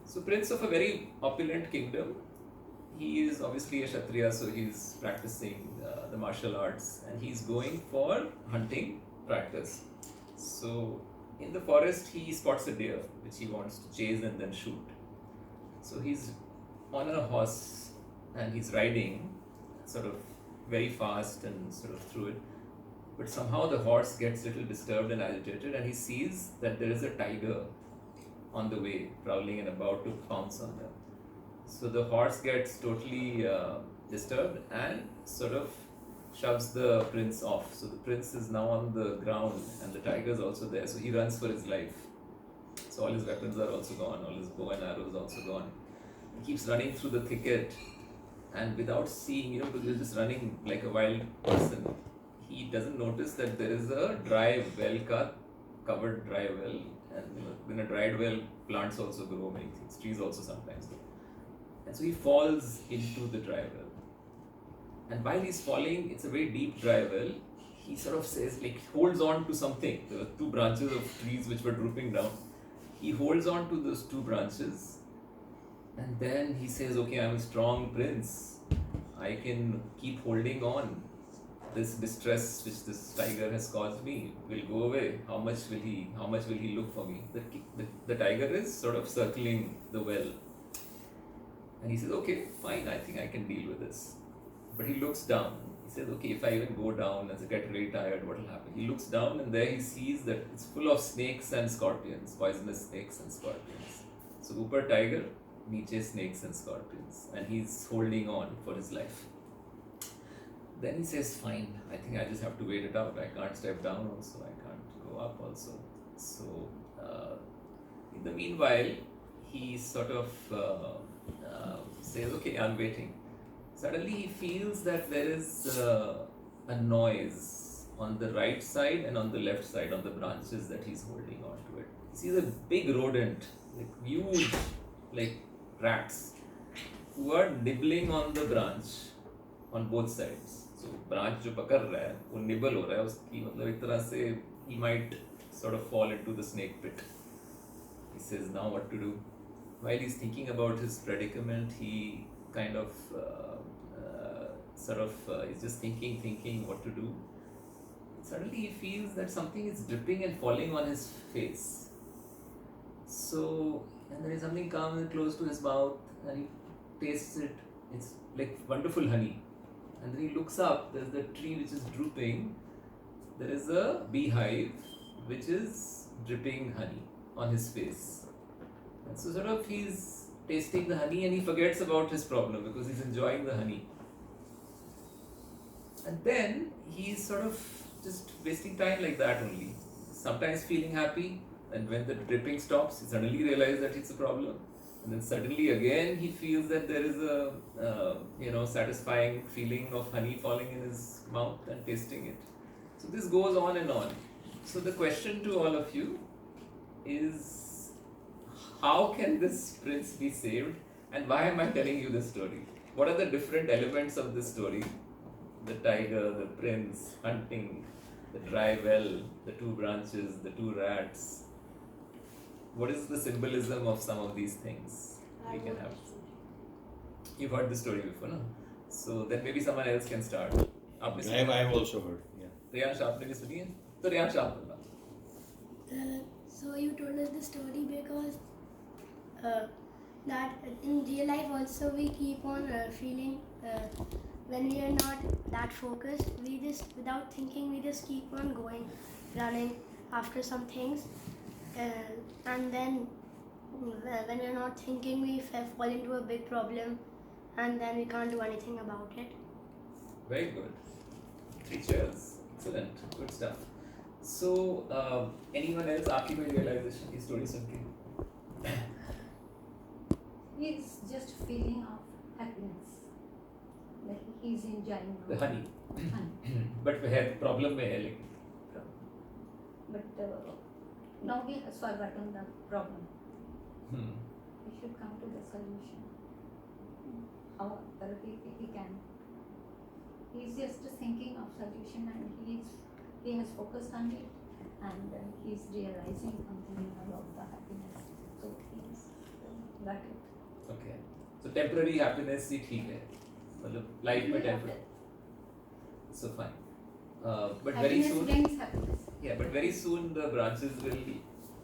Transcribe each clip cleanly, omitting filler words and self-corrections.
So prince of a very opulent kingdom. He is obviously a Kshatriya, so he's practicing the martial arts and he's going for hunting practice. So in the forest, he spots a deer which he wants to chase and then shoot. So he's on a horse and he's riding sort of very fast and sort of through it. But somehow the horse gets a little disturbed and agitated and he sees that there is a tiger on the way, prowling and about to pounce on them. So the horse gets totally disturbed and sort of shoves the prince off. So the prince is now on the ground and the tiger is also there. So he runs for his life. So all his weapons are also gone, all his bow and arrows also gone. He keeps running through the thicket and without seeing, because he's just running like a wild person, he doesn't notice that there is a dry well, covered dry well, and in a dried well, plants also grow many things, trees also sometimes grow. And so he falls into the dry well. And while he's falling, it's a very deep dry well. He sort of says, like, holds on to something. There were two branches of trees which were drooping down. He holds on to those two branches. And then he says, okay, I'm a strong prince. I can keep holding on. This distress which this tiger has caused me will go away. How much will he look for me? The tiger is sort of circling the well. And he says, okay, fine, I think I can deal with this. But he looks down. He says, okay, if I even go down as I get really tired, what will happen? He looks down and there he sees that it's full of snakes and scorpions, poisonous snakes and scorpions. So, Upar tiger, niche snakes and scorpions. And he's holding on for his life. Then he says, fine, I think I just have to wait it out. I can't step down also, I can't go up also. So, in the meanwhile, he sort of says, okay, I'm waiting. Suddenly he feels that there is a noise on the right side and on the left side, on the branches that he's holding on to it. He sees a big rodent, like huge, like rats, who are nibbling on the branch on both sides. So branch जो पकड़ रहा है वो nibble हो रहा है उसकी, मतलब एक तरह से he might sort of fall into the snake pit. He says, now what to do? While he's thinking about his predicament, he kind of is just thinking what to do. Suddenly he feels that something is dripping and falling on his face. So, and there is something coming close to his mouth and he tastes it. It's like wonderful honey. And then he looks up, there's the tree which is drooping. There is a beehive which is dripping honey on his face. And so sort of he's tasting the honey and he forgets about his problem because he's enjoying the honey. And then he's sort of just wasting time like that only. Sometimes feeling happy, and when the dripping stops, he suddenly realizes that it's a problem. And then suddenly again he feels that there is a satisfying feeling of honey falling in his mouth and tasting it. So this goes on and on. So the question to all of you is, how can this prince be saved, and why am I telling you this story? What are the different elements of this story? The tiger, the prince, hunting, the dry well, the two branches, the two rats. What is the symbolism of some of these things we can have? You've heard this story before, no? So then maybe someone else can start. I've also heard, yeah. Riyansh, आपने भी सुनी है? तो रियांश आप बोलना. So you told us the story because that in real life also we keep on feeling when we are not that focused, we just, without thinking, we just keep on going, running after some things, and then when we are not thinking, we fall into a big problem, and then we can't do anything about it. Very good. 3 cheers. Excellent. Good stuff. So, anyone else? आपकी कोई realization की story सुन के? He's just feeling of happiness, like he's enjoying The honey. honey. But है problem में है लेकिन. But now he has forgotten the problem. Hmm. He should come to the solution. How he can. He's just thinking of solution, and he has focused on it, and he's realizing something about the happiness. So got it. Okay. So temporary happiness ही ठीक है. मतलब life में temporary. So fine. But very Happiness soon. brings happiness. Yeah, but very soon the branches will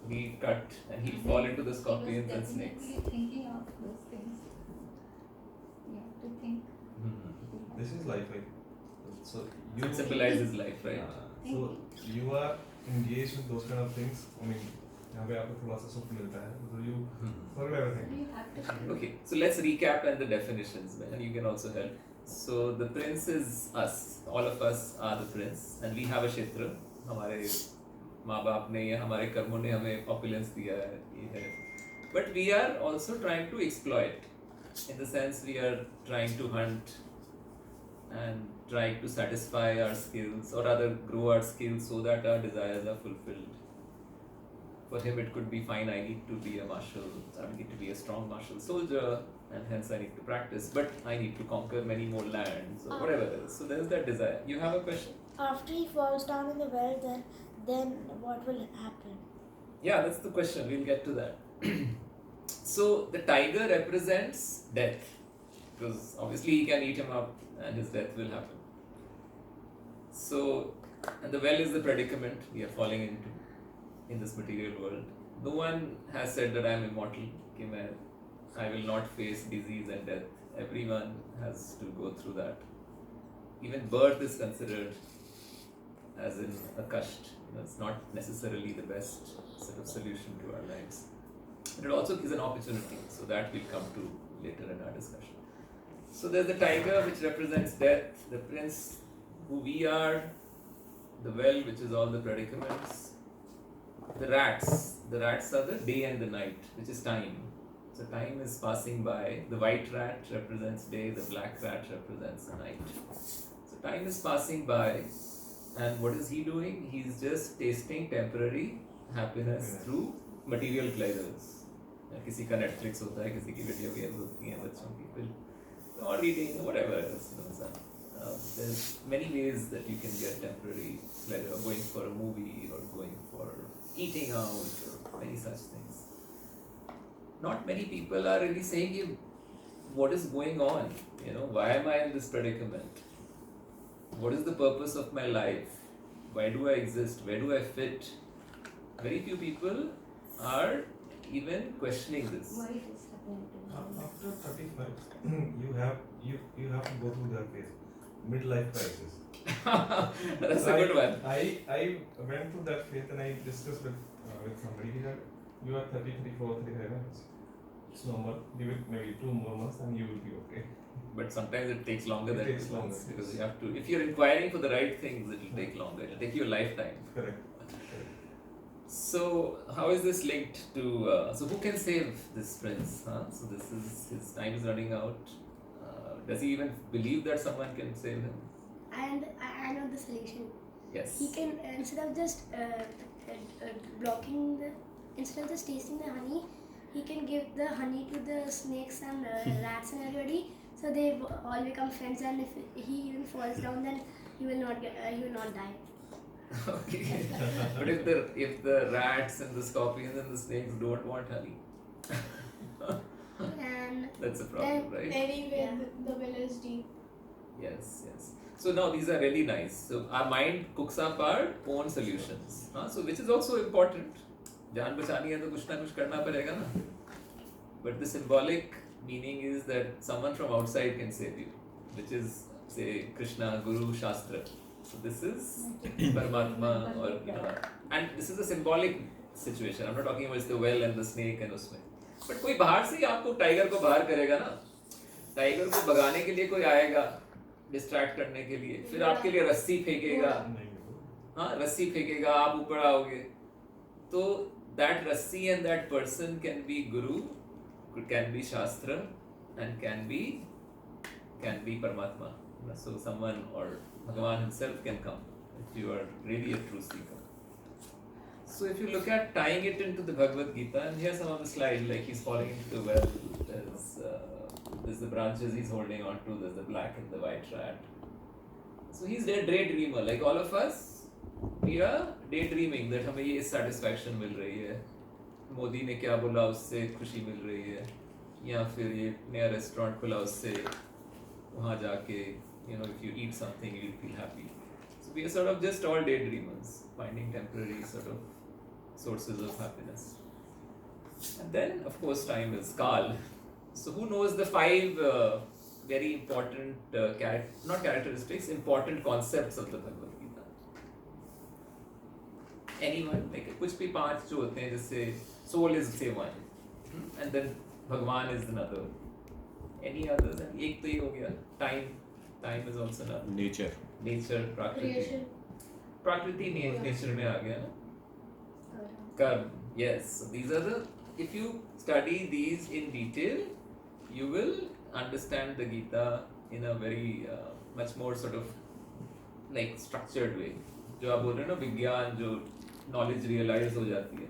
be cut and he'll fall into the scorpions and snakes. He was definitely thinking of those things. You have to think. This is life, right? So So it symbolizes life, right? So you are engaged with those kind of things. I mean, यहाँ पे आपको थोड़ा सा सुख मिलता है, so you forget everything. You have to. Okay, so let's recap and the definitions, and you can also help. So the prince is us. All of us are the prince, and we have a क्षेत्र. हमारे माँ बाप ने या हमारे कर्मों ने हमें opulence दिया है, ये है. But we are also trying to exploit. In the sense, we are trying to hunt and trying to satisfy our skills, or rather grow our skills so that our desires are fulfilled. For him, it could be fine. I need to be a martial. I need to be a strong martial soldier, and hence I need to practice. But I need to conquer many more lands, or whatever it is. So there's that desire. You have a question? After he falls down in the well, then what will happen? Yeah, that's the question. We'll get to that. So the tiger represents death, because obviously he can eat him up, and his death will happen. So, and the well is the predicament we are falling into in this material world. No one has said that I am immortal, कि I will not face disease and death. Everyone has to go through that. Even birth is considered as in a kasht. It's not necessarily the best sort of solution to our lives. But it also is an opportunity, so that will come to later in our discussion. So there's the tiger, which represents death, the prince, who we are, the well, which is all the predicaments, the rats are the day and the night, which is time. So time is passing by. The white rat represents day, the black rat represents the night. So time is passing by, and what is he doing? He's just tasting temporary happiness through material pleasures. किसी का Netflix होता है, किसी की video games होती हैं बच्चों की, or reading, whatever it is. There's many ways that you can get temporary pleasure, going for a movie or going for eating out or many such things. Not many people are really saying, what is going on? Why am I in this predicament? What is the purpose of my life? Why do I exist? Where do I fit? Very few people are even questioning this. Why it is happening to me? After 35, you have to go through that phase, midlife crisis. That's a good one. I went through that phase and I discussed with somebody. He said, you are 30, 34, 35 months. It's normal. Give it maybe 2 more months and you will be okay. But sometimes it takes longer It than takes 2 longer, months, because yes. you have to. If you're inquiring for the right things, it will take longer. It will take you a lifetime. Correct. So how is this linked to? So who can save this prince? So this is his time is running out. Does he even believe that someone can save him? And I know the solution. Yes. He can, instead of just blocking instead of just tasting the honey, he can give the honey to the snakes and rats and everybody, so they all become friends. And if he even falls down, then he will not die. Okay. But if the rats and the scorpions and the snakes don't want honey, And that's a problem, right? Anyway, Yeah. the well is deep. Yes. So now these are really nice. So our mind cooks up our own solutions. So which is also important. जान बचानी है तो कुछ ना कुछ करना पड़ेगा ना. But the symbolic meaning is that someone from outside can save you, which is say Krishna, Guru, Shastra. So this is Paramatma, or and this is a symbolic situation. I'm not talking about the well and the snake and उसमें. But कोई बाहर से ही आपको tiger को बाहर करेगा ना. Tiger को भगाने के लिए कोई आएगा, डिस्ट्रैक्ट करने के लिए, फिर आपके लिए रस्सी फेंकेगा. हाँ, रस्सी फेंकेगा, आप ऊपर आओगे. तो that rassi and that person can be Guru, can be Shastra, and can be Paramatma. So someone or Bhagavan himself can come if you are really a true seeker. So if you look at tying it into the Bhagavad Gita, and here's some of the slides, like he's falling into the well, there's the branches he's holding on to, there's the black and the white rat. So he's a daydreamer, like all of us. We are daydreaming that हमें ये satisfaction मिल रही है, मोदी ने क्या बोला उससे खुशी मिल रही है, या फिर ये नया रेस्टोरेंट खुला उससे वहाँ जाके if you eat something you'll feel happy. So we are sort of just all daydreamers finding temporary sort of sources of happiness. And then of course time is Kal. So who knows the 5 very important not characteristics, important concepts of the Bhagavad Gita? Anyone? Like कुछ भी 5 जो होते हैं जैसे soul is say one, and then Bhagwan is another. Any others? And एक तो ये हो गया time is also another. Nature, prakriti. Creation. Prakriti nature में आ गया ना. Karma. Yes. So these are the. If you study these in detail, you will understand the Gita in a very much more sort of like structured way. जो आप बोल रहे हो ना विज्ञान जो knowledge realize हो जाती है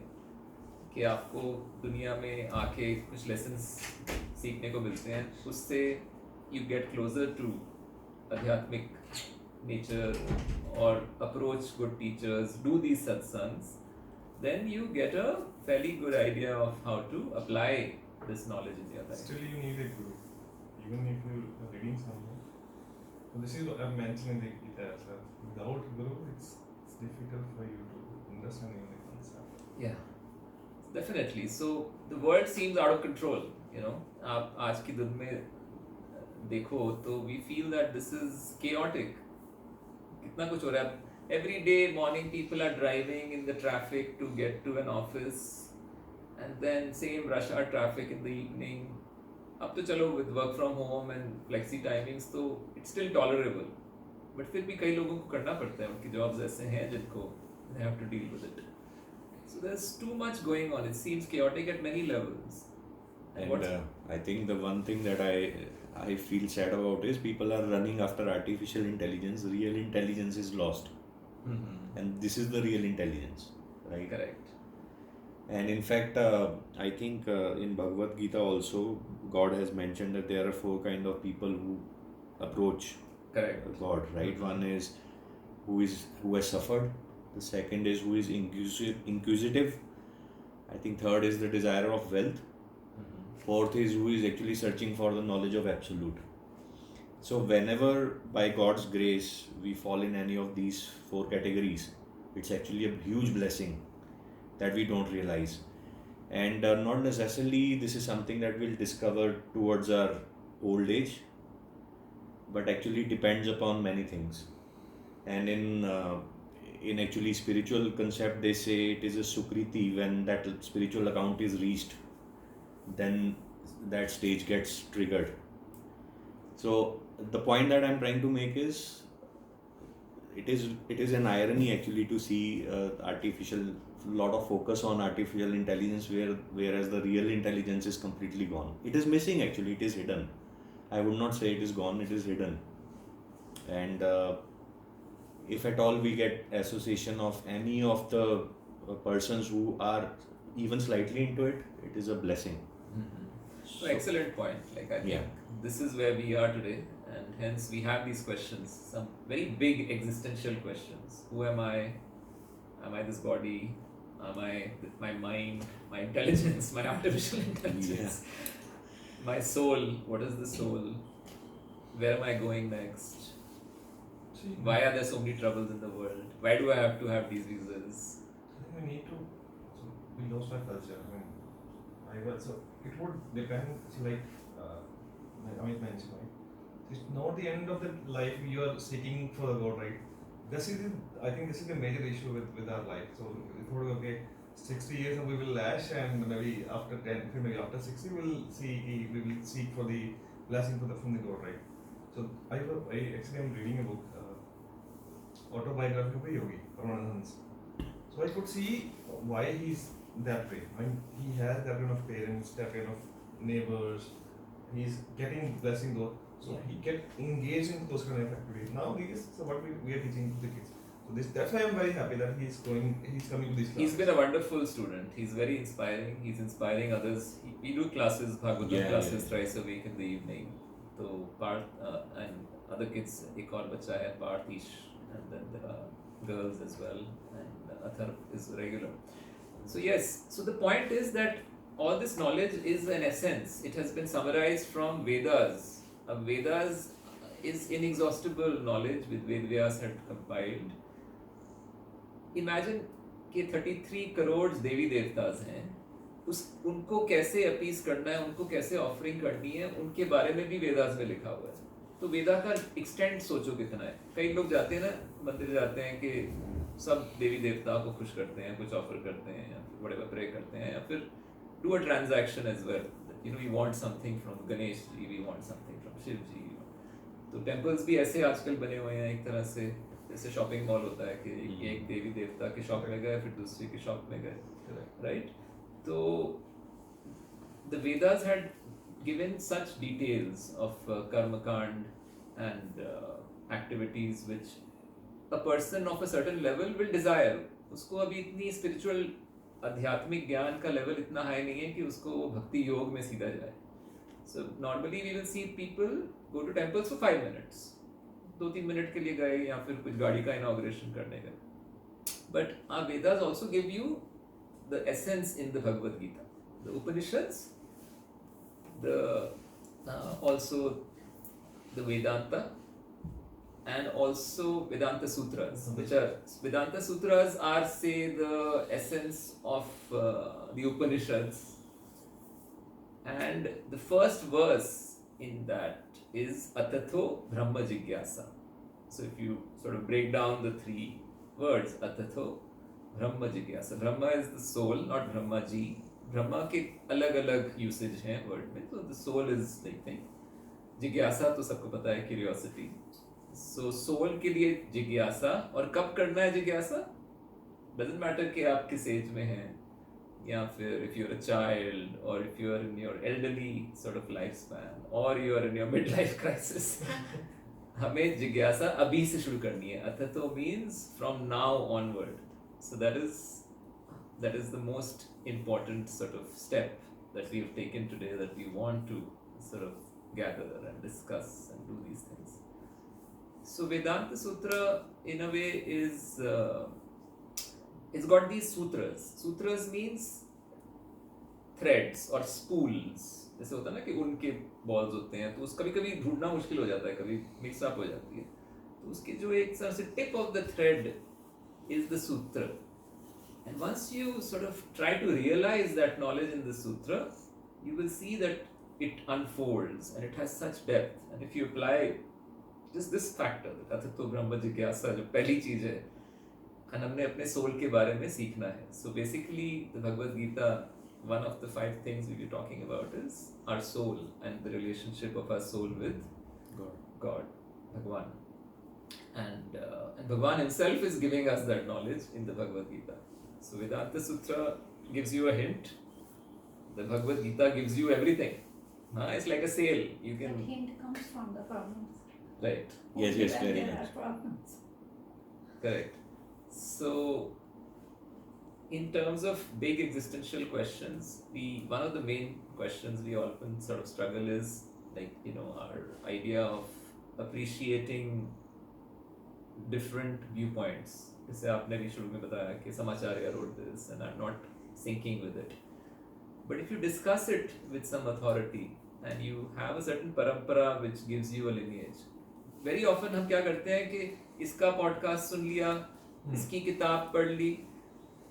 कि आपको दुनिया में आके कुछ lessons सीखने को मिलते हैं उससे you get closer to आध्यात्मिक nature or approach good teachers, do these satsangs, then you get a fairly good idea of how to apply this knowledge in your life. Still, you need a guru, even if you are reading something. So this is what I've mentioned in the Gita as well. Without guru, it's difficult for you to understand even the concept. Yeah, definitely. So the world seems out of control. आप आज की दिन में देखो तो we feel that this is chaotic. कितना कुछ हो रहा है. Every day morning people are driving in the traffic to get to an office, and then same rush hour traffic in the evening. अब तो चलो with work from home and flexi timings तो it's still tolerable. But फिर भी कई लोगों को करना पड़ता है, उनकी jobs ऐसे हैं जिनको they have to deal with it. So there's too much going on. It seems chaotic at many levels. And I think the one thing that I feel sad about is people are running after artificial intelligence. Real intelligence is lost. And this is the real intelligence, right? Correct. And in fact, I think in Bhagavad Gita also, God has mentioned that there are 4 kind of people who approach Correct. God, right? One is who has suffered. The second is who is inquisitive. I think third is the desire of wealth. Fourth is who is actually searching for the knowledge of absolute. So whenever by God's grace we fall in any of these 4 categories, it's actually a huge blessing that we don't realize. And not necessarily this is something that we'll discover towards our old age, but actually depends upon many things. And in actually spiritual concept, they say it is a sukriti. When that spiritual account is reached, then that stage gets triggered. So the point that I'm trying to make is it is an irony actually to see lot of focus on artificial intelligence whereas the real intelligence is completely gone. It is missing actually, it is hidden. I would not say it is gone, it is hidden. And if at all we get association of any of the persons who are even slightly into it, it is a blessing. So excellent point. Like I think this is where we are today, and hence we have these questions, some very big existential questions. Who am I? Am I this body? Am I my mind, my intelligence, my artificial intelligence? My soul, what is the soul? Where am I going next? Why are there so many troubles in the world? Why do I have to have these visas? I think we need to. So we lost our culture. So it would depend. Like Amit mentioned, right? It's not the end of the life you are seeking for the God, right? I think this is the major issue with our life. So it would be okay. 60 years and we will lash, and maybe after 10, maybe after 60, we will seek for the blessing from the God, right? So I actually am reading a book, autobiography of a yogi, Ramananda. So I could see why he's that way. I mean, he has that kind of parents, that kind of neighbors. He's getting blessing though, so he get engaged in those kind of activities. Now so what we are teaching the kids. So that's why I'm very happy that he's coming to this class. He's been a wonderful student. He's very inspiring. He's inspiring others. We do classes, Bhagavatam classes thrice a week in the evening. So Parth and other kids, ek aur bacha hai, Parth, Ish, and then there are girls as well, and Atharv is regular. So yes, so the point is that all this knowledge is an essence. It has been summarized from Vedas. Vedas is inexhaustible knowledge with Ved Vyas had compiled. Imagine कि 33 करोड़ देवी देवताज हैं, उनको कैसे अपीस करना है, उनको कैसे offering करनी है, उनके बारे में भी वेदास में लिखा हुआ है. तो वेदा का एक्सटेंट सोचो कितना है. कई लोग जाते हैं ना, मंदिर जाते हैं कि सब देवी देवता को खुश करते हैं, कुछ ऑफर करते हैं या फिर whatever प्रे करते हैं, या फिर do a transaction as well. You know, we want something from Ganesh ji, we want something from Shiv ji. तो टेम्पल्स भी ऐसे आजकल बने हुए हैं एक तरह से, जैसे शॉपिंग मॉल होता है कि एक देवी देवता के शॉप में गए, फिर दूसरी के शॉप में गए, राइट. तो the Vedas had given such details of karma kand and activities which a person of a certain level will desire. उसको अभी इतनी spiritual आध्यात्मिक ज्ञान का लेवल इतना हाई नहीं है कि उसको वो भक्ति योग में सीधा जाए. So normally we will see people go to temples for 5 minutes. 2-3 minute के लिए गए या फिर कुछ गाड़ी का इनॉग्रेशन करने गए. But our Vedas also give you the essence in the Bhagavad Gita. The Upanishads, also the Vedanta, and also Vedanta Sutras, which are Vedanta Sutras are say the essence of the Upanishads, and the first verse in that is Atatho Brahma Jigyasa. So if you sort of break down the 3 words, Atatho Brahma Jigyasa, Brahma is the soul, not Brahma ji. Brahma के अलग अलग usage हैं word में. तो the soul is like thing. जिज्ञासा तो सबको पता है, क्यूरियोसिटी. सो सोल के लिए जिज्ञासा, और कब करना है जिज्ञासा, डजंट मैटर कि आप किस एज में हैं, या फिर if you're a child or if you're in your elderly sort of lifespan or you're in your midlife crisis. हमें जिज्ञासा अभी से शुरू करनी है. अथतो means from now onward. So that is the most important sort of step that we have taken today, that we want to sort of gather and discuss and do these things. So Vedanta Sutra in a way is it's got these sutras. Sutras means threads or spools. जैसे होता है ना कि उनके balls होते हैं, तो उस कभी कभी ढूंढना मुश्किल हो जाता है, कभी मिक्स अप हो जाती है. तो उसके जो एक तरह से tip of the thread is the sutra. And once you sort of try to realize that knowledge in the sutra, you will see that it unfolds and it has such depth. And if you apply just this factor, Atatho Brahma Jigyasa, जो पहली चीज है, and हमने अपने soul के बारे में सीखना है. So basically, the Bhagavad Gita, one of the 5 things we were talking about is our soul and the relationship of our soul with God, Bhagwan. And Bhagwan himself is giving us that knowledge in the Bhagavad Gita. So Vedanta Sutra gives you a hint. The Bhagavad Gita gives you everything. It's like a sale. You can. That hint comes from the problems. Right. Yes, Only yes, when very there much. are problems. Correct. So, in terms of big existential questions, one of the main questions we often sort of struggle is our idea of appreciating different viewpoints. जैसे आपने भी शुरू में बताया कि समाचार्य wrote this and I'm not syncing with it. But if you discuss it with some authority and you have a certain parampara which gives you a lineage, very often हम क्या करते हैं कि इसका podcast सुन लिया, इसकी किताब पढ़ ली,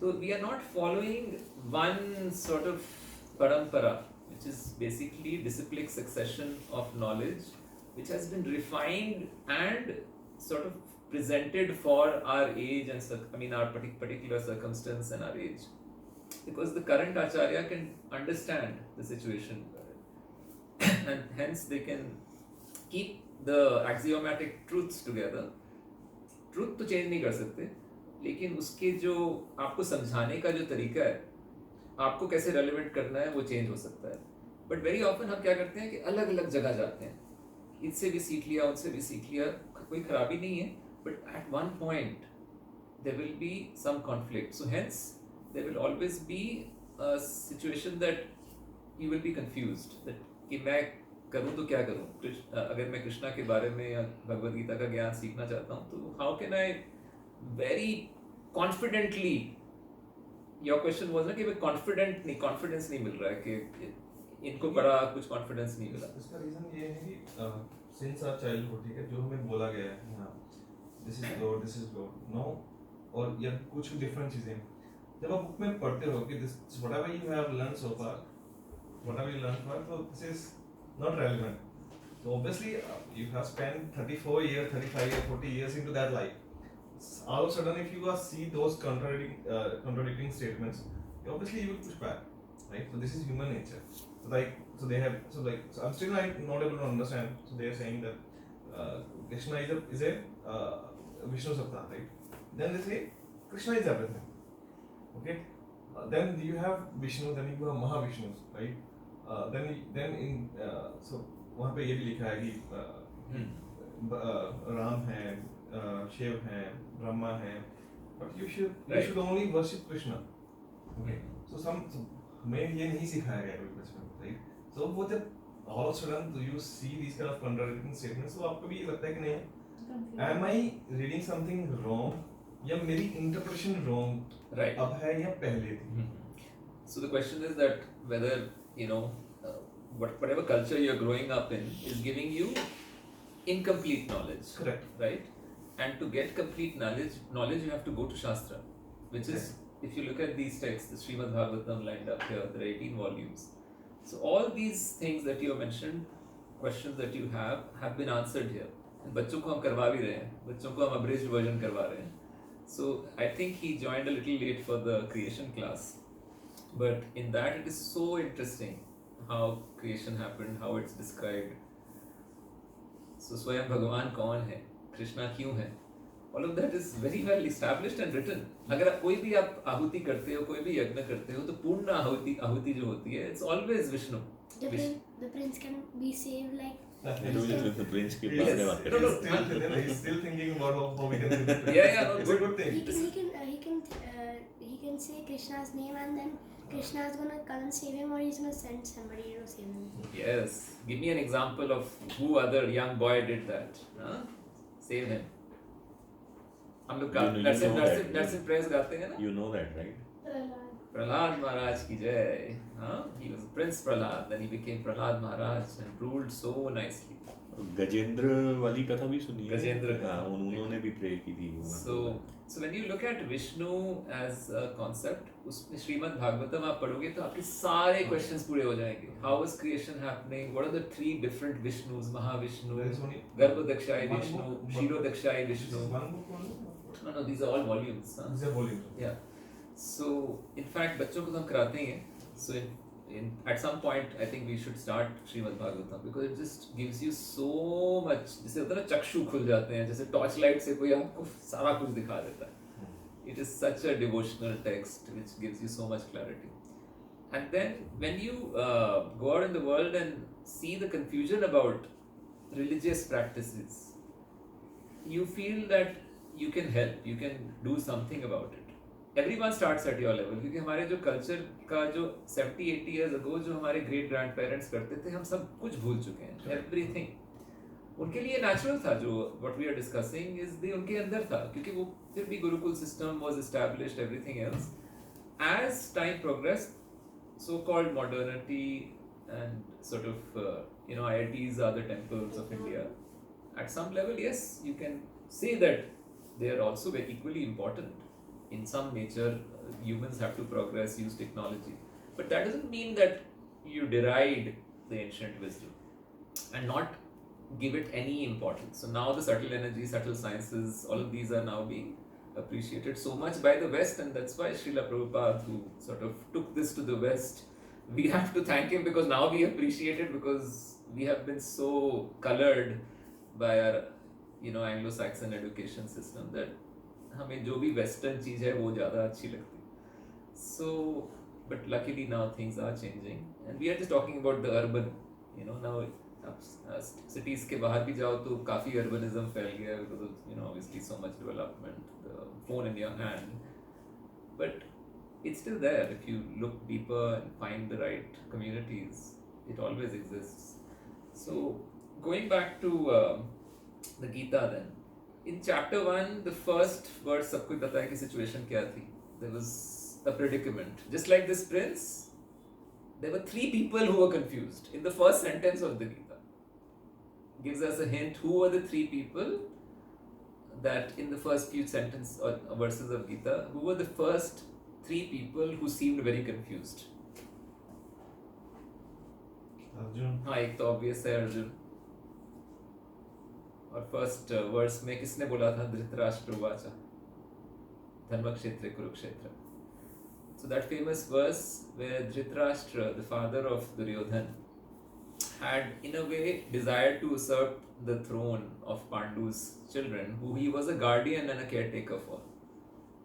तो we are not following one sort of parampara, which is basically disciplic succession of knowledge, which has been refined and sort of presented for our age and our particular circumstance and our age, because the current acharya can understand the situation and hence they can keep the axiomatic truths together. Truth तो change नहीं कर सकते, लेकिन उसके जो आपको समझाने का जो तरीका है, आपको कैसे relevant करना है, वो change हो सकता है. But very often हम क्या करते हैं कि अलग अलग जगह जाते हैं, इससे भी सीख लिया, उनसे भी सीख लिया, कोई खराबी नहीं है. But at one point, there will be some conflict. So hence, there will always be a situation that you will be confused. That कि मैं करूँ तो क्या करूँ? अगर मैं कृष्णा के बारे में या भगवद गीता का ज्ञान सीखना चाहता हूँ, तो how can I very confidently your question was ना कि भाई confidence नहीं मिल रहा है कि इनको बड़ा कुछ confidence नहीं मिला. इसका रीजन ये है कि सिंस आवर चाइल्डहुड, ठीक है, जो हमें बोला गया है, हाँ दिस इज गॉड नो, और या कुछ डिफरेंट चीजें जब आप बुक में पढ़ते हो कि this whatever you have learn so far, whatever you learn far, तो this is not relevant. So obviously you have spent 34 years, 35 years, 40 years into that life. All of a sudden, if you see those contradicting statements, obviously you will push back, right? So this is human nature. So I'm still not able to understand. So they are saying that Krishna is a Vishnu Sapta, right? Then they say Krishna is everything. Okay. Then you have Vishnu, then you have Mahavishnu, right? Then in so वहाँ पे ये भी लिखा है कि राम है, शिव है, ब्रह्मा है, but you should only worship Krishna. Okay. So हमें ये नहीं सिखाया गया कभी बचपन में, right? So वो जब all of a sudden you see these kind of contradicting statements, तो आपको भी ये लगता है कि नहीं, am I reading something wrong या मेरी interpretation wrong Right. अब है या पहले थी? So the question is that whether whatever culture you're growing up in is giving you incomplete knowledge. Correct. Right? And to get complete knowledge you have to go to Shastra, which is, if you look at these texts, the Srimad Bhagavatam lined up here, there are 18 volumes. So all these things that you mentioned, questions that you have been answered here. And बच्चों को हम करवा भी रहे हैं, बच्चों को हम abridged version करवा रहे हैं. So I think he joined a little late for the creation class, but in that it is so interesting how creation happened, how it's described. So स्वयं भगवान कौन है, कृष्णा क्यों है, all of that is very well established and written. अगर कोई भी आप आहुति करते हो, कोई भी यज्ञ करते हो, तो पूर्ण आहुति जो होती है, it's always Vishnu. The prince can be saved like. The prince की Yes. बात है, बात कर रहे हैं. He's still thinking about how we can save the prince. Yeah, no, It's a good thing. He can say Krishna's name and then Krishna is gonna come and save him, or he's gonna send somebody to save him. Yes. Give me an example of who other young boy did that. Huh? Save him. हम लोग Narasimha press गाते हैं ना? You know that, right? Prahlad Maharaj ki jai. Huh? He was Prince Prahlad, then he became Prahlad Maharaj and ruled so nicely. Gajendra वाली कथा भी सुनी है. गजेंद्र का. हाँ, उन्होंने भी प्रे की थी. So when you look at Vishnu as a concept, उसमें श्रीमद् भागवतम आप पढ़ोगे तो आपके सारे questions पूरे हो जाएंगे. How was creation happening? What are the 3 different Vishnus? Mahavishnu, There is only Garbhodakshai one Vishnu, book, Kshirodakshai This is Vishnu. one book only? No, these are all volumes. Huh? These are volumes. Yeah. So in fact बच्चों को तो हम कराते ही हैं. So at some point I think we should start Srimad Bhagavatam because it just gives you so much. जैसे होता है ना चक्षु खुल जाते हैं, जैसे टॉर्च लाइट से कोई आपको सारा कुछ दिखा देता है. It is such a devotional text which gives you so much clarity. And then when you go out in the world and see the confusion about religious practices, you feel that you can help, you can do something about it. Everyone starts at your level क्योंकि हमारे जो culture का जो 70-80 years ago जो हमारे great grandparents करते थे, हम सब कुछ भूल चुके हैं. Everything उनके लिए natural था. जो what we are discussing is उनके अंदर था क्योंकि वो फिर भी Gurukul system was established, everything else. As time progressed, so-called modernity and sort of IITs are the temples of India. At some level, yes, you can say that they are also very equally important. In some nature, humans have to progress, use technology. But that doesn't mean that you deride the ancient wisdom and not give it any importance. So now the subtle energy, subtle sciences, all of these are now being appreciated so much by the West, and that's why Srila Prabhupada, who sort of took this to the West, we have to thank him because now we appreciate it because we have been so colored by our Anglo-Saxon education system that हमें जो भी western चीज है वो ज़्यादा अच्छी लगती है. So, but luckily now things are changing and we are just talking about the urban, now cities के बाहर भी जाओ तो काफ़ी urbanism फैल गया because of obviously so much development, the phone in your hand, but it's still there if you look deeper and find the right communities. It always exists. So going back to the Gita then. In chapter 1, the first verse सबको पता है कि situation क्या थी. There was a predicament. Just like this prince, there were three people who were confused in the first sentence of the Gita. Gives us a hint who were the three people that in the first few sentences or verses of Gita, who were the first three people who seemed very confused. Arjun. हाँ एक तो obvious है अर्जुन. और first verse में किसने बोला था धृतराष्ट्र उवाच धर्मक्षेत्रे Kurukshetra. So that famous verse where Dhritarashtra, the father of Duryodhan, had in a way desired to usurp the throne of Pandu's children, who he was a guardian and a caretaker for.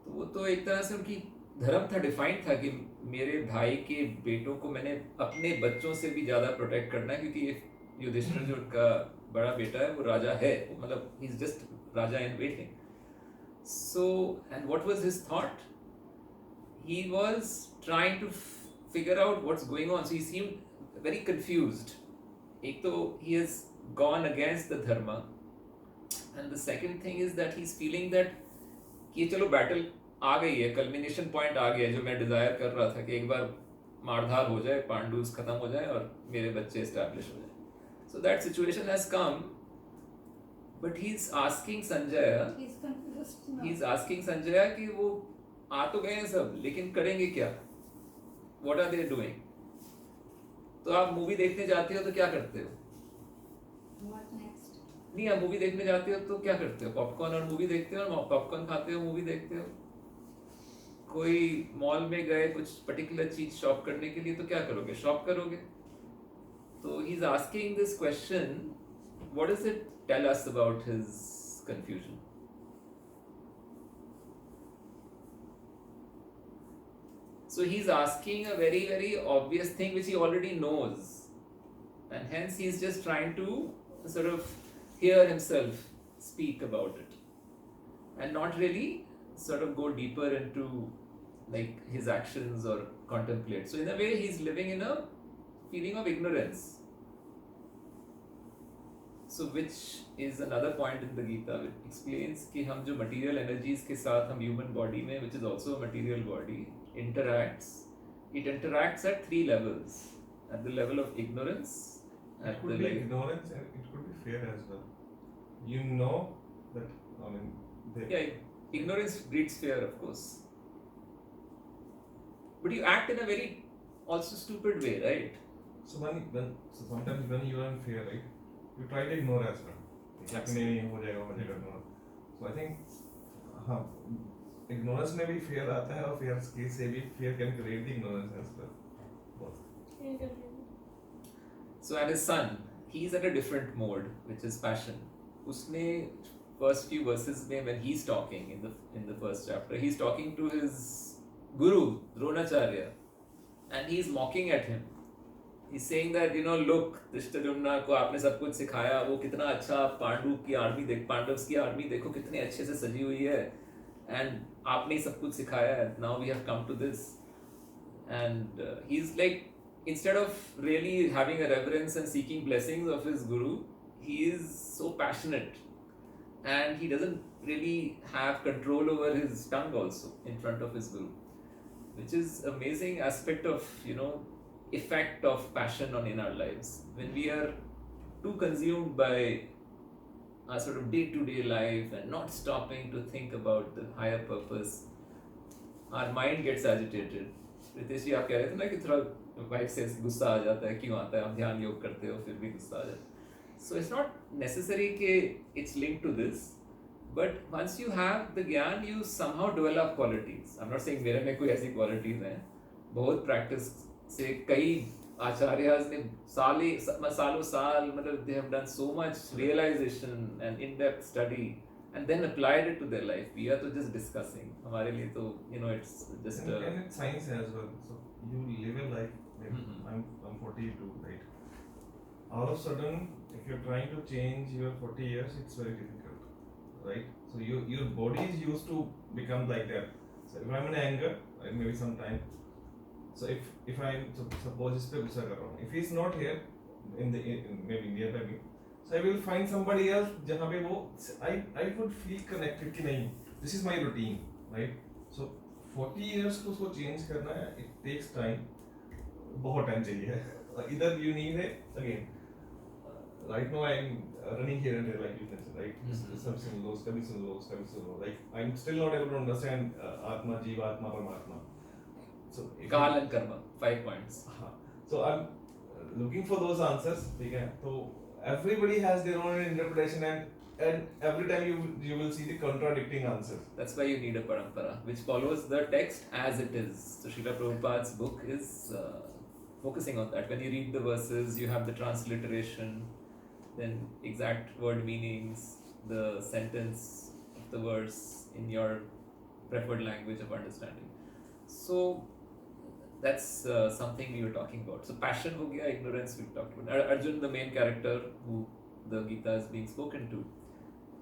तो वो तो एक तरह से उनकी धर्म था, defined था कि मेरे भाई के बेटों को मैंने अपने बच्चों से भी ज़्यादा प्रोटेक्ट करना है, क्योंकि ये युधिष्ठिर जो उनका बड़ा बेटा है वो राजा है, मतलब he is just Raja in waiting. So and what was his thought? He was trying to figure out what's going on. So he seemed very confused. एक तो he has gone against the dharma, and the second thing is that he's feeling that कि चलो battle आ गई है, culmination point आ गया है, जो मैं desire कर रहा था कि एक बार मारधार हो जाए, पांडुस खत्म हो जाए और मेरे बच्चे establish हो जाए. So that situation has come, but he's asking Sanjaya. He's confused now. He's asking Sanjaya कि वो आ तो गए हैं सब, लेकिन करेंगे क्या? What are they doing? तो आप मूवी देखने जाते हो तो क्या करते हो? What next? नहीं, आप मूवी देखने जाते हो तो क्या करते हो? पॉपकॉर्न और मूवी देखते हो, और पॉपकॉर्न खाते हो, मूवी देखते हो. कोई मॉल में गए कुछ पर्टिकुलर चीज शॉप करने के लिए तो क्या करोगे? शॉप करोगे. तो he is asking this question. What does it tell us about his confusion? So he's asking a very, very obvious thing which he already knows, and hence he's just trying to sort of hear himself speak about it, and not really sort of go deeper into like his actions or contemplate. So in a way, he's living in a feeling of ignorance. So which is another point in the Gita which explains कि हम जो material energies के साथ हम human body में, which is also a material body, interacts. It interacts at three levels. At the level of ignorance, It at could the be level ignorance and it could be fear as well. You know that, I mean, they, ignorance breeds fear, of course. But you act in a very also stupid way, right? so sometimes when you are in fear, right, you try to ignore as well. Like, नहीं हो जाएगा no. So I think हाँ, ignorance में भी fear आता है, और fear से भी fear can create the ignorance as well. Both. So and his son, he's at a different mode, which is passion. उसने first few verses में when he's talking in the first chapter, he's talking to his guru Dronacharya, and he's mocking at him. He's saying that, you know, look, Dhrishtadyumna को आपने सब कुछ सिखाया, वो कितना अच्छा पांडव्स की आर्मी देखो कितने अच्छे से सजी हुई है, and आपने ही सब कुछ सिखाया है. Now we have come to this, and he's like, instead of really having a reverence and seeking blessings of his guru, he is so passionate, and he doesn't really have control over his tongue also in front of his guru, which is amazing aspect of, you know, effect of passion in our lives. When we are too consumed by our sort of day-to-day life and not stopping to think about the higher purpose, our mind gets agitated. Ritesh जी आप कह रहे थे ना कि थोड़ा wife से गुस्सा आ जाता है, क्यों आता है? आप ध्यान योग करते हो फिर भी गुस्सा आ जाता है. So it's not necessary कि it's linked to this, but once you have the ज्ञान, you somehow develop qualities. I'm not saying मेरे में कोई ऐसी qualities हैं. बहुत practice से कई आचार्यस ने सालों साल मतलब they have done so much realization and in-depth study and then applied it to their life. We are to just discussing. हमारे लिए तो, you know, it's just And it's science as well. So you live a life. Like Mhm. I'm 42, right? All of a sudden, if you're trying to change your 40 years, it's very difficult, right? So your body is used to become like that. So if I'm in anger, like maybe sometime. So if I suppose इस पे गुस्सा कर रहा हूँ, if he's not here maybe nearby me, so I will find somebody else जहाँ पे वो I would feel connected कि नहीं, this is my routine, right? So 40 years को उसको चेंज करना है, it takes time, बहुत टाइम चाहिए. Either you need it again. Right now I'm running here and there, like you mentioned, right? Some lows, kabhi some lows. Like I'm still not able to understand Atma, Jivatma, Paramatma. So Kal and Karma, 5 points. So I'm looking for those answers. Okay? So everybody has their own interpretation, and every time you will see the contradicting answers. That's why you need a parampara, which follows the text as it is. So Srila Prabhupada's book is focusing on that. When you read the verses, you have the transliteration, then exact word meanings, the sentence of the verse in your preferred language of understanding. So that's something we were talking about. So passion ho gaya, ignorance we talked about. Arjun, the main character who the Gita is being spoken to,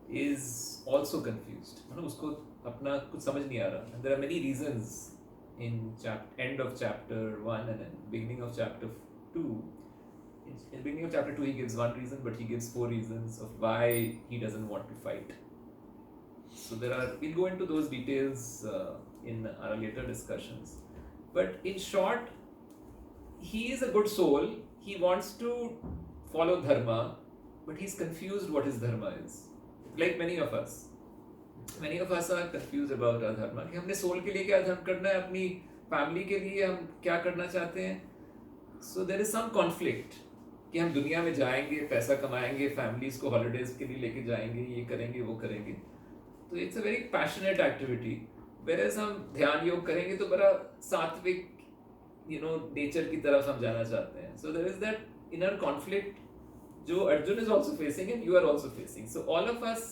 is also confused. Usko apna kuch samajh nahi aa raha. And there are many reasons in end of chapter 1 and then beginning of chapter 2. In the beginning of chapter 2 he gives one reason, but he gives 4 reasons of why he doesn't want to fight. So we'll go into those details in our later discussions. But in short, he is a good soul. He wants to follow dharma, but he's confused what his dharma is. Like many of us. Many of us are confused about our dharma. कि हमने soul के लिए क्या धर्म करना है, अपनी family के लिए हम क्या करना चाहते हैं. So there is some conflict. कि हम दुनिया में जाएंगे, पैसा कमाएंगे, फैमिलीज को हॉलीडेज के लिए लेके जाएंगे, ये करेंगे, वो करेंगे. तो it's a very passionate activity. Whereas हम ध्यान योग करेंगे तो बड़ा सात्विक नेचर की तरफ हम जाना चाहते हैं. So there is that inner conflict जो Arjun is also facing and you are also facing. So all of us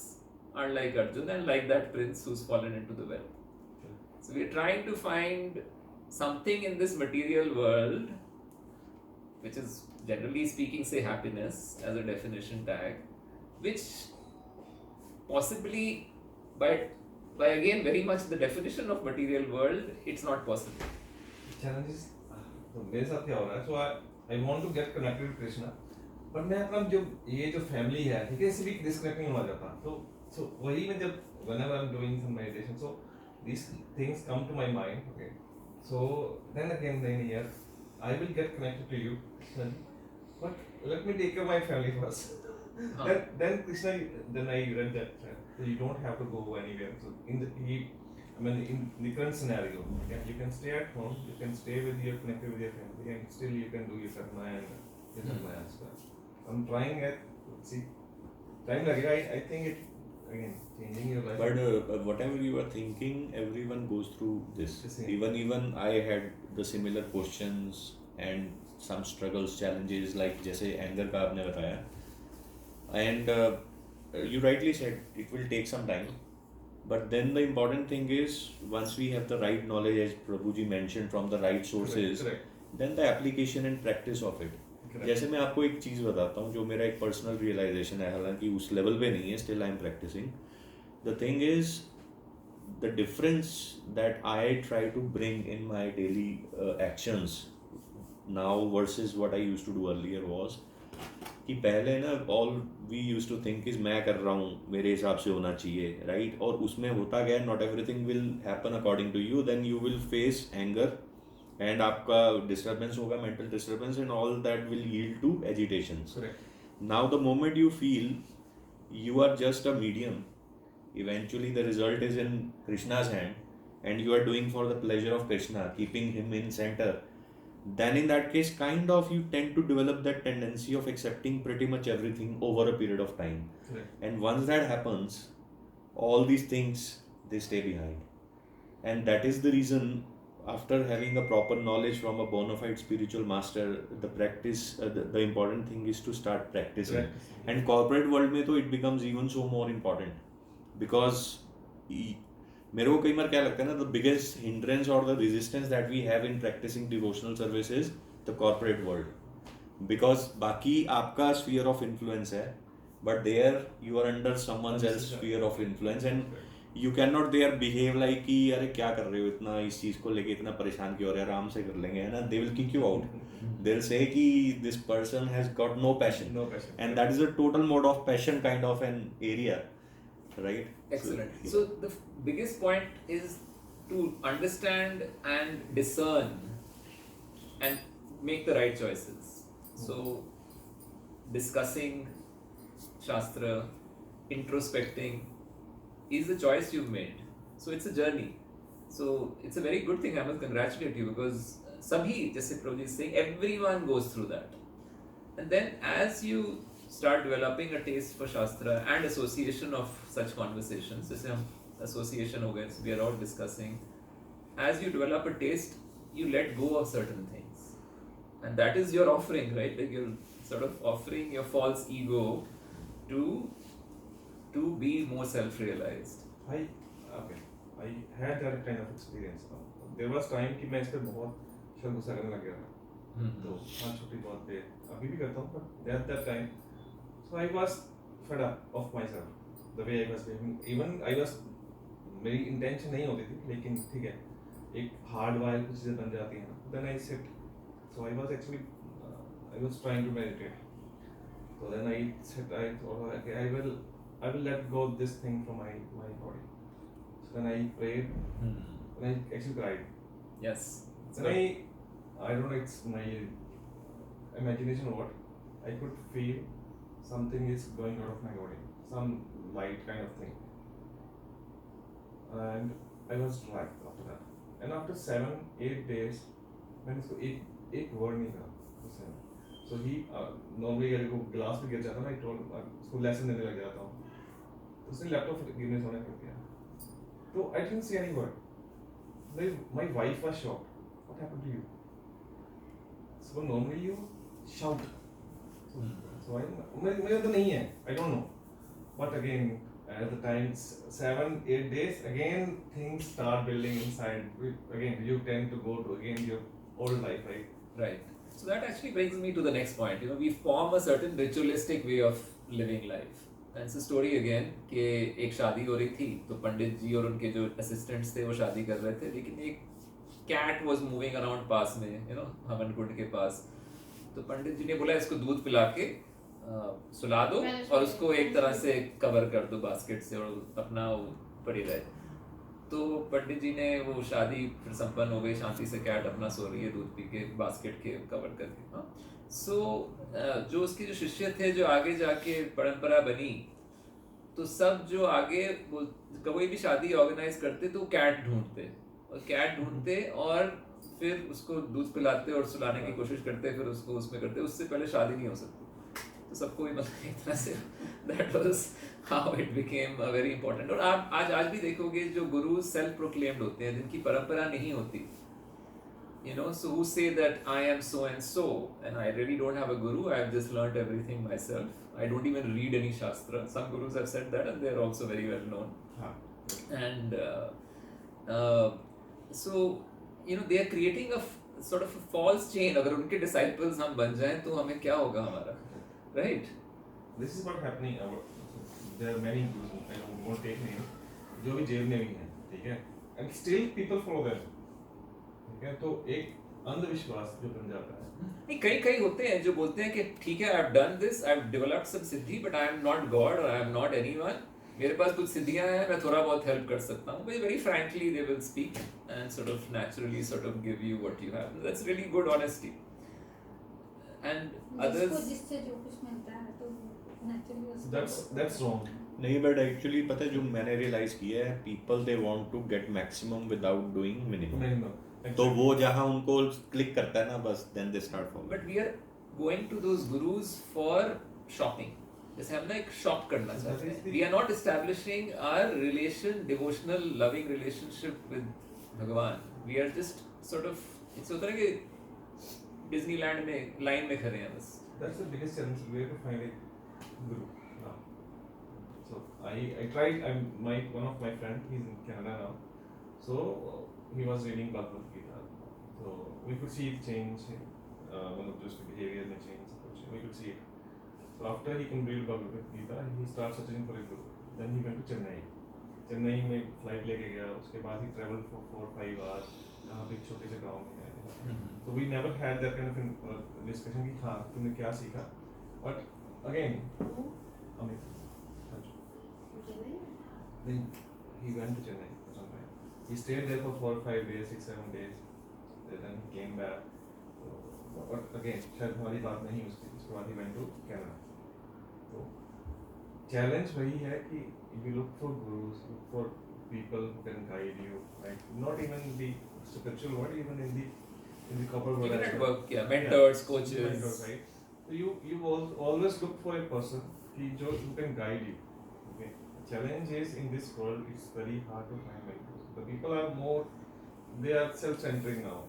are like Arjun and like that prince who is fallen into the well. So we are trying to find something in this material world which is generally speaking say happiness as a definition tag, which possibly by again very much the definition of material world it's not possible. Challenges तो मेरे साथ क्या हो रहा है? So I want to get connected with Krishna, but मैं अपना जो family है, ठीक है, इससे भी disconnecting हो जाता. So वही मैं जब whenever I'm doing some meditation, so these things come to my mind. Okay, so then again here I will get connected to you, Krishna, but let me take care of my family first. Then Krishna, then I read that you don't have to go anywhere. So in the current scenario, okay, you can stay at home, you can stay connected with your family, and still you can do your karma and your dharma as well. I'm trying it. See, time lagega. I think it again changing your life. But whatever you are thinking, everyone goes through this. Even I had the similar questions and some struggles, challenges, like जैसे anger का आपने बताया, and you rightly said it will take some time, but then the important thing is once we have the right knowledge, as Prabhuji mentioned, from the right sources, Correct. then the application and practice of it. Correct. जैसे मैं आपको एक चीज़ बताता हूँ जो मेरा एक personal realisation है, हालांकि उस लेवल पे नहीं है, still I am practicing. The thing is the difference that I try to bring in my daily actions now versus what I used to do earlier was कि पहले ना all we used to think is मैं कर रहा हूँ, मेरे हिसाब से होना चाहिए, राइट? और उसमें होता गया not everything will happen according to you, then you will face anger and आपका डिस्टर्बेंस होगा, mental disturbance, and all that will yield to agitations. Now the moment you feel you are just a medium, eventually the result is in Krishna's hand and you are doing for the pleasure of Krishna, keeping him in center, then in that case kind of you tend to develop that tendency of accepting pretty much everything over a period of time. And once that happens, all these things they stay behind, and that is the reason after having a proper knowledge from a bona fide spiritual master, the practice, the important thing is to start practicing. And corporate world में तो it becomes even so more important, because मेरे को कई बार क्या लगता है ना, the biggest hindrance or the resistance that we have in practicing devotional service is the corporate world, because बाकी आपका sphere of influence है, but there you are under someone else's sphere of influence, and you cannot there behave like कि अरे क्या कर रहे हो, इतना इस चीज़ को लेके इतना परेशान क्यों हो रहे हो, आराम से कर लेंगे, है ना? They will kick you out. They'll say कि this person has got no passion, and that is a total mode of passion kind of an area, right? Excellent. So the biggest point is to understand and discern and make the right choices. So, discussing Shastra, introspecting is the choice you've made. So, it's a journey. So, it's a very good thing. I must congratulate you because sabhi, जैसे Prabhuji is saying, everyone goes through that. And then as you start developing a taste for Shastra and association of such conversations, जैसे हम association हो गए, so we are all discussing, as you develop a taste, you let go of certain things. And that is your offering, right? Like you're sort of offering your false ego to be more self-realized. I had that kind of experience. There was time कि मैं इस पे बहुत शर्म गुस्सा करने लग गया था. तो हर छोटी बात पे अभी भी करता हूँ, but at that time, so I was fed up of myself, the way I was behaving. Even I was, मेरी intention नहीं होती थी, लेकिन ठीक है, एक hard wire कुछ चीज़ें बन जाती हैं. Then I sit. So I was actually, I was trying to meditate. So then I said, I thought, okay, I will let go of this thing from my body. So then I prayed, and I actually cried. Yes. Then I don't know, it's my imagination or what, I could feel something is going out of my body, some light kind of thing. And I was dry after that. And after 7-8 days, मैंने उसको एक word नहीं कहा उससे. So he normally अगर वो glass पे गिर जाता ना, I told उसको lesson देने लग जाता हूँ. तो उसने laptop गिरने से मना कर दिया. तो I didn't say any word. My wife was shocked. What happened to you? So normally you shout. So मेरे तो नहीं है. I don't know. But again, at the time 7-8 days, again things start building inside. Again, you tend to go to again your old life, right? Right. So that actually brings me to the next point. You know, we form a certain ritualistic way of living life. And it's a story again कि एक शादी हो रही थी तो पंडित जी और उनके जो assistants थे वो शादी कर रहे थे, लेकिन एक cat was moving around पास में, you know, हवन कुंड के पास. तो पंडित जी ने बोला इसको दूध पिला के सुला दो और उसको एक तरह से कवर कर दो बास्केट से और अपना वो पड़ी रहे. तो पंडित जी ने वो शादी फिर संपन्न हो गई शांति से, कैट अपना सो रही है दूध पी के बास्केट के कवर करके. हाँ. सो जो उसके जो शिष्य थे जो आगे जाके परंपरा बनी, तो सब जो आगे कोई भी शादी ऑर्गेनाइज करते तो कैट ढूंढते और फिर उसको दूध पिलाते और सुलाने की कोशिश करते, फिर उसको उसमें करते, उससे पहले शादी नहीं हो सकती. तो सबको भी मतलब एक तरह say that was how it became a very important. और आप आज भी देखोगे जो गुरु सेल्फ प्रोक्लेम्ड होते हैं जिनकी परंपरा नहीं होती, you know, so who say that I am so and I really don't have a guru, I have just learned everything myself, I don't even read any shastra. Some gurus have said that and they are also very well known. And so you know they are creating a sort of a false chain. अगर उनके disciples हम बन जाएं तो हमें क्या होगा हमारा, right? This is what happening. There are many gurus. I won't take name. जो भी जेल में भी हैं, ठीक है? And still people follow them. ठीक है? तो एक अंधविश्वास जो बन जाता है. नहीं, कई होते हैं जो बोलते हैं कि ठीक है, I have done this, I have developed some siddhi, but I am not God और आई एम नॉट एनीवन. मेरे पास कुछ सिद्धियां हैं, मैं थोड़ा बहुत हेल्प कर सकता हूँ. But very frankly they will speak and sort of naturally sort of give you what you have. That's really good honesty. And others जिससे जो कुछ मिलता है तो नेचुरली That's wrong. नहीं, बट एक्चुअली पता है जो मैंने रियलाइज किया है, people they want to get maximum without doing minimum. तो वो जहाँ उनको क्लिक करता है ना, बस then they start following. But we are going to those gurus for shopping. जैसे हम ना एक शॉप करना चाहते हैं. We are not establishing our relation, devotional loving relationship with Bhagwan. We are just sort of, it's होता है कि डिज्नीलैंड में लाइन में खड़े हैं बस. That's the biggest challenge. Where to find a guru now. So I tried. One of my friend, he's in Canada now. So he was reading Bhagavad Gita. So we could see it change. One of just behavior may change. We could see it. So after he completed Bhagavad Gita, he started searching for a guru. Then he went to Chennai. Chennai में flight लेके गया. उसके बाद ही traveled for 4-5 hours. यहाँ पे एक छोटे से गाँव में है. So we never had that kind of discussion कि हाँ तुमने क्या सीखा. But again, Amit, then he went to Chennai for some time. He stayed there for 4 or 5 days, 6 7 days. Then he came back. So, but again, शायद हमारी बात नहीं हुई उसके बाद he went to Canada. तो challenge वही है कि you look for gurus, look for people who can guide you, right? Not even the spiritual world, even in the corporate world. Even as at well. work, yeah, mentors, Yeah, coaches. mentors, right? So you always look for a person who can guide you. Okay. The challenge is in this world it's very hard to find mentors. The people are more, they are self-centering now.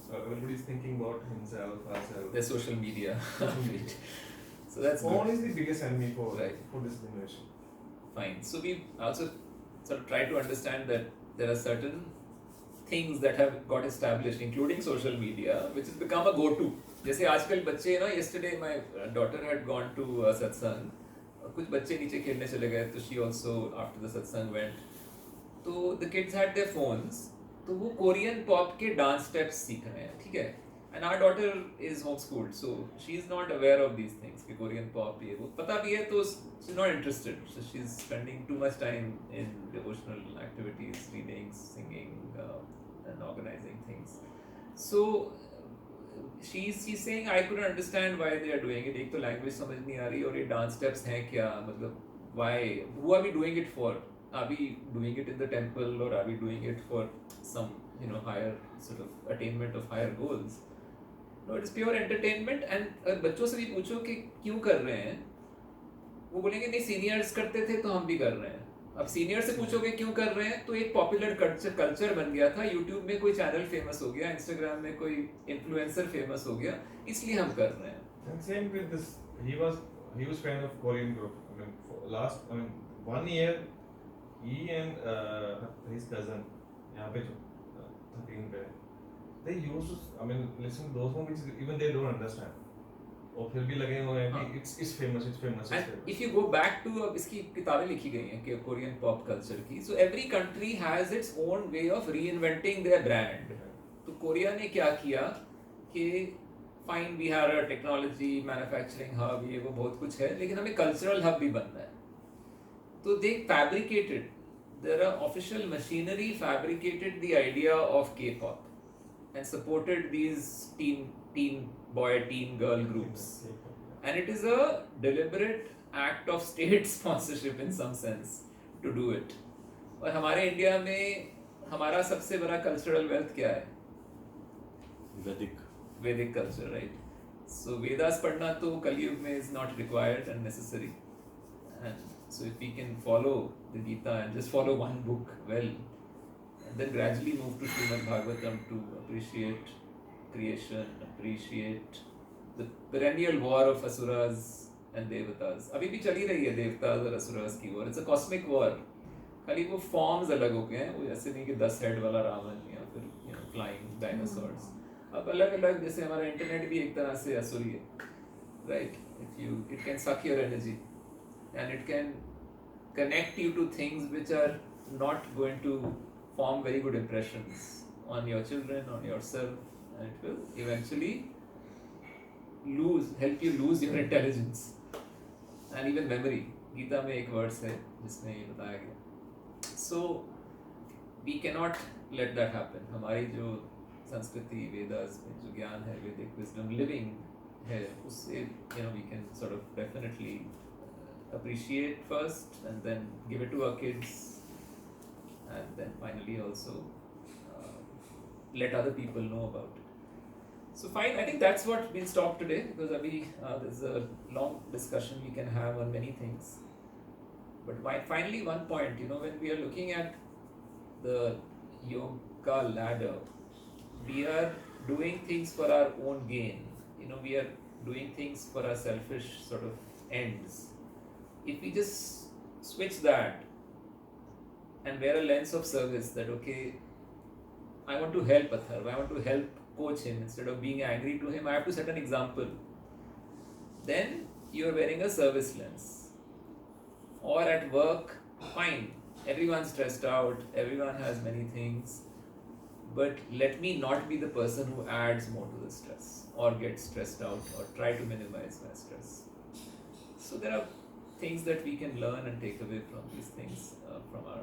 So everybody is thinking about himself, herself. The social media. Social media. So that's Phone good. is the biggest enemy for Right. this generation. Fine. So we also sort of try to understand that there are certain things that have got established, including social media, which has become a go-to. जैसे आजकल बच्चे ना, yesterday my daughter had gone to satsang. कुछ बच्चे नीचे खेलने चले गए, तो she also after the satsang went. तो the kids had their phones, तो वो कोरियन पॉप के डांस स्टेप्स सीख रहे हैं, ठीक है. And our daughter is homeschooled, so she's not aware of these things कि कोरियन पॉप ये वो पता भी है, तो she's not interested. So she's spending too much time in devotional activities, reading, singing, and organizing things. So she's saying I couldn't understand why they are doing it. एक तो language समझ नहीं आ रही, और ये dance steps हैं क्या, मतलब why, who are we doing it for? Are we doing it in the temple, or are we doing it for some higher sort of attainment of higher goals? No, it is pure entertainment. And अगर बच्चों से भी पूछो कि क्यों कर रहे हैं, वो बोलेंगे नहीं सीनियर्स करते थे तो हम भी कर रहे हैं. अब सीनियर से पूछोगे क्यों कर रहे हैं, तो एक पॉपुलर कल्चर बन गया था. यूट्यूब में कोई चैनल फेमस हो गया, इंस्टाग्राम में कोई इन्फ्लुएंसर फेमस हो गया, इसलिए हम कर रहे हैं. And same with this, he was fan of Korean group. I mean, for 1 year, he and his cousin, यहाँ पे जो 13 पे, they used to, I mean, listen to those movies, even they don't understand. और फिर भी लगे हुए हैं कि it's famous. And if you go back to इसकी किताबें लिखी गई हैं कि कोरियन पॉप कल्चर की. So every country has its own way of reinventing their brand. तो कोरिया ने क्या किया कि fine we have a technology manufacturing hub, ये वो बहुत कुछ है, लेकिन हमें कल्चरल हब भी बनना है. तो they fabricated, there are official machinery fabricated the idea of K-pop and supported these teen boy, teen girl groups. And it is a deliberate act of state sponsorship in some sense to do it. और हमारे India में हमारा सबसे बड़ा cultural wealth क्या है? Vedic culture, right? So Vedas पढ़ना तो कलयुग में is not required and necessary. And so if we can follow the Gita and just follow one book well, and then gradually move to Srimad Bhagavatam to appreciate creation, appreciate the perennial war of asuras and devatas. अभी भी चली रही है देवताज और असुरास की war. It's a cosmic war. खाली वो forms अलग हो गए हैं. वो ऐसे नहीं कि 10 head वाला रावण या फिर flying dinosaurs. अब अलग अलग, जैसे हमारा इंटरनेट भी एक तरह से असुरी है, right? It can suck your energy and it can connect you to things which are not going to form very good impressions on your children, on yourself, and it will eventually help you lose your intelligence and even memory. Gita में एक words है जिसमें ये बताया गया. So we cannot let that happen. हमारी जो संस्कृति, वेदास में जो ज्ञान है, वैदिक विजडम लिविंग है, उससे we can sort of definitely appreciate first and then give it to our kids. And then finally also let other people know about it. So fine, I think that's what we'll stop today, because there's a long discussion we can have on many things. But finally one point, when we are looking at the yoga ladder, we are doing things for our own gain. We are doing things for our selfish sort of ends. If we just switch that and wear a lens of service, that okay, I want to help Atharv, I want to help coach him, instead of being angry to him, I have to set an example. Then you are wearing a service lens. Or at work, fine, everyone's stressed out, everyone has many things, but let me not be the person who adds more to the stress or gets stressed out or try to minimize my stress. So there are things that we can learn and take away from these things from our